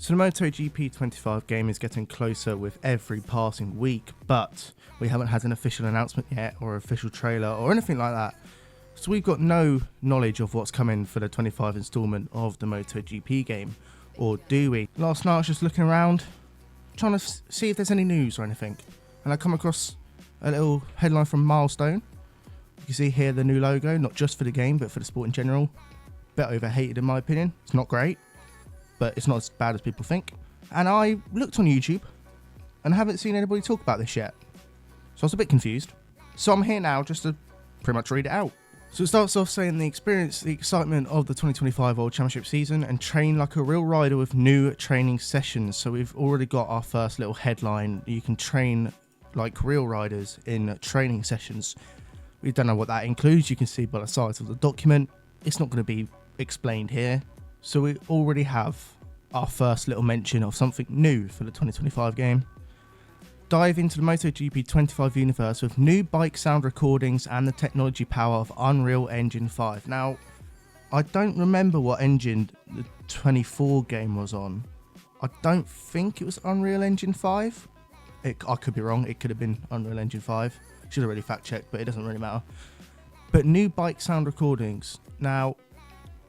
So the MotoGP 25 game is getting closer with every passing week, but we haven't had an official announcement yet or official trailer or anything like that. So we've got no knowledge of what's coming for the 25 installment of the MotoGP game, or do we? Last night I was just looking around, trying to see if there's any news or anything, and I come across a little headline from Milestone. You can see here the new logo, not just for the game but for the sport in general. Bit overhated in my opinion. It's not great, but it's not as bad as people think. And I looked on YouTube and haven't seen anybody talk about this yet, so I was a bit confused. So I'm here now just to pretty much read it out. So it starts off saying the excitement of the 2025 World Championship season and train like a real rider with new training sessions. So we've already got our first little headline. You can train like real riders in training sessions. We don't know what that includes. You can see by the size of the document. It's not going to be explained here. So we already have our first little mention of something new for the 2025 game. Dive into the MotoGP 25 universe with new bike sound recordings and the technology power of Unreal Engine 5. Now, I don't remember what engine the 24 game was on. I don't think it was Unreal Engine 5. I could be wrong. It could have been Unreal Engine 5. Should have really fact checked, but it doesn't really matter. But new bike sound recordings. Now,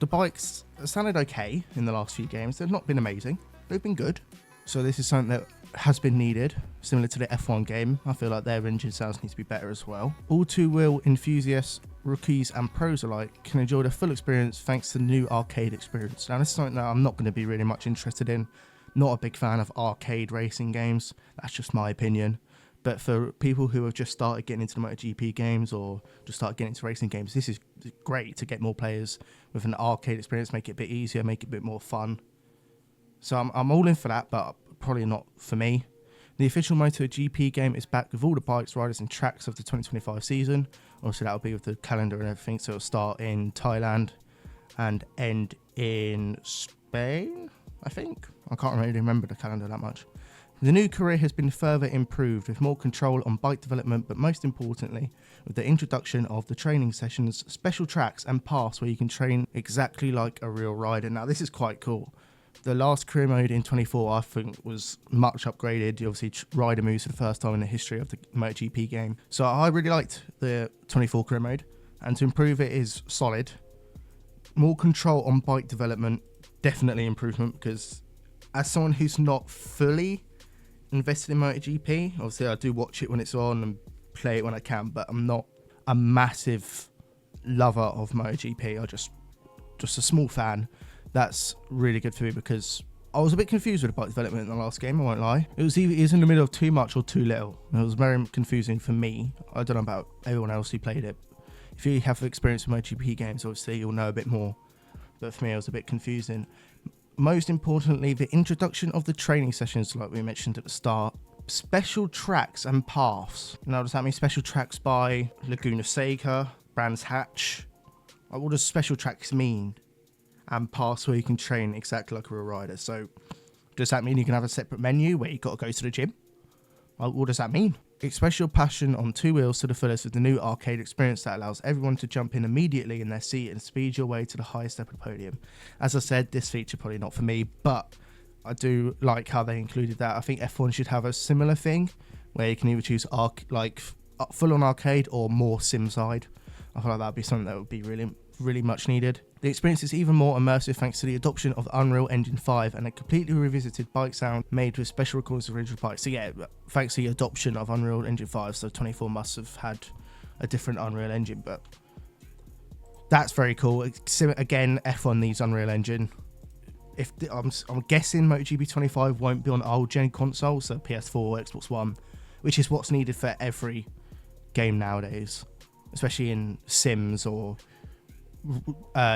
the bikes sounded okay in the last few games. They've not been amazing. They've been good. So this is something that has been needed, similar to the F1 game. I feel like their engine sounds need to be better as well. All two-wheel enthusiasts, rookies and pros alike can enjoy the full experience thanks to the new arcade experience. Now this is something that I'm not going to be really much interested in. Not a big fan of arcade racing games. That's just my opinion. But for people who have just started getting into the MotoGP games or just started getting into racing games, this is great to get more players with an arcade experience, make it a bit easier, make it a bit more fun. So I'm all in for that, but probably not for me. The official MotoGP game is back with all the bikes, riders and tracks of the 2025 season. Obviously that'll be with the calendar and everything, so it'll start in Thailand and end in Spain, I think. I can't really remember the calendar that much. The new career has been further improved with more control on bike development, but most importantly, with the introduction of the training sessions, special tracks and paths where you can train exactly like a real rider. Now this is quite cool. The last career mode in 24, I think, was much upgraded. You obviously rider moves for the first time in the history of the MotoGP game. So I really liked the 24 career mode, and to improve it is solid. More control on bike development, definitely improvement, because as someone who's not fully invested in MotoGP, obviously I do watch it when it's on and play it when I can, but I'm not a massive lover of MotoGP. I just a small fan. That's really good for me because I was a bit confused with the bike development in the last game, I won't lie. It was in the middle of too much or too little. It was very confusing for me. I don't know about everyone else who played it. If you have experience with MotoGP games, obviously you'll know a bit more. But for me, it was a bit confusing. Most importantly, the introduction of the training sessions, like we mentioned at the start. Special tracks and paths. Now, does that mean special tracks by Laguna Seca, Brands Hatch? What does special tracks mean? And paths where you can train exactly like a real rider. So does that mean you can have a separate menu where you've got to go to the gym? What does that mean? Express your passion on two wheels to the fullest with the new arcade experience that allows everyone to jump in immediately in their seat and speed your way to the highest step of the podium. As I said, this feature probably not for me, but I do like how they included that. I think F1 should have a similar thing where you can either choose full-on arcade or more sim side. I feel like that would be something that would be really much needed. The experience is even more immersive thanks to the adoption of Unreal Engine 5 and a completely revisited bike sound made with special recordings of original bikes. So yeah, thanks to the adoption of Unreal Engine 5, so 24 must have had a different Unreal Engine, but that's very cool. Again, F1 needs Unreal Engine. I'm guessing MotoGP 25 won't be on old gen consoles, so PS4 or Xbox One, which is what's needed for every game nowadays, especially in Sims or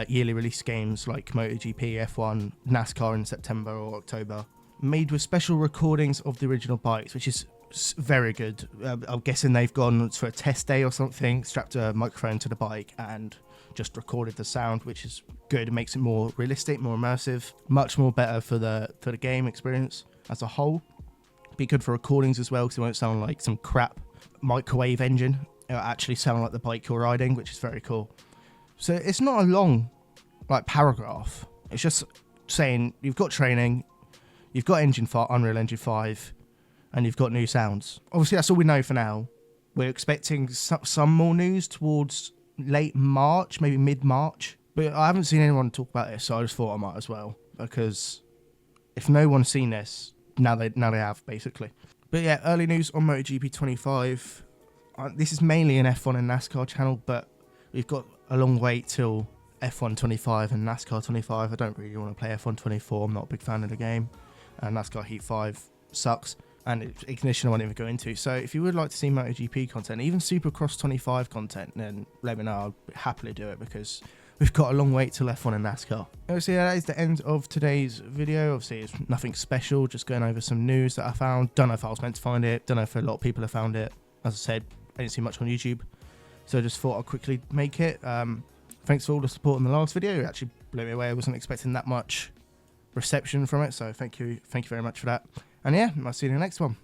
yearly release games like MotoGP, F1, NASCAR in September or October. Made with special recordings of the original bikes, which is very good. I'm guessing they've gone for a test day or something, strapped a microphone to the bike and just recorded the sound, which is good. It makes it more realistic, more immersive, much more better for the game experience as a whole. Be good for recordings as well, because it won't sound like some crap microwave engine. It'll actually sound like the bike you're riding, which is very cool. So it's not a long paragraph. It's just saying you've got training, You've got Unreal Engine 5, and you've got new sounds. Obviously, that's all we know for now. We're expecting some more news towards late March, maybe mid-March. But I haven't seen anyone talk about this, so I just thought I might as well. Because if no one's seen this, now they have, basically. But yeah, early news on MotoGP 25. This is mainly an F1 and NASCAR channel, but we've got a long wait till F1 25 and NASCAR 25. I don't really want to play F1 24. I'm not a big fan of the game. NASCAR Heat 5 sucks. And Ignition I won't even go into. So if you would like to see MotoGP content, even Supercross 25 content, then let me know. I'll happily do it because we've got a long wait till F1 and NASCAR. Obviously, that is the end of today's video. Obviously, it's nothing special, just going over some news that I found. Don't know if I was meant to find it. Don't know if a lot of people have found it. As I said, I didn't see much on YouTube. So I just thought I'd quickly make it. Thanks for all the support in the last video. It actually blew me away. I wasn't expecting that much reception from it. So thank you very much for that. And yeah, I'll see you in the next one.